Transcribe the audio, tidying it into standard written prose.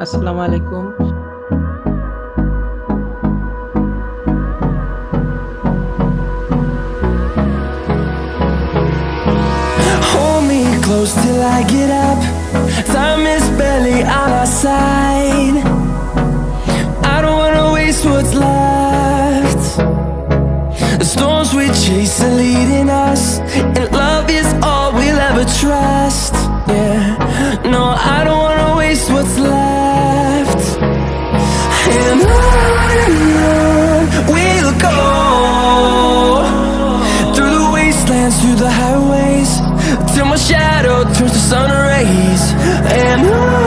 আসসালামু আলাইকুম। Hold me close till I get up. Time is barely on our side. I don't wanna waste what's left. The storms we chase are leading us, and love is all we'll ever trust. Yeah, no, I don't wanna waste what's left. And on we'll go, through the wastelands, through the highways, till my shadow turns to sun rays. And on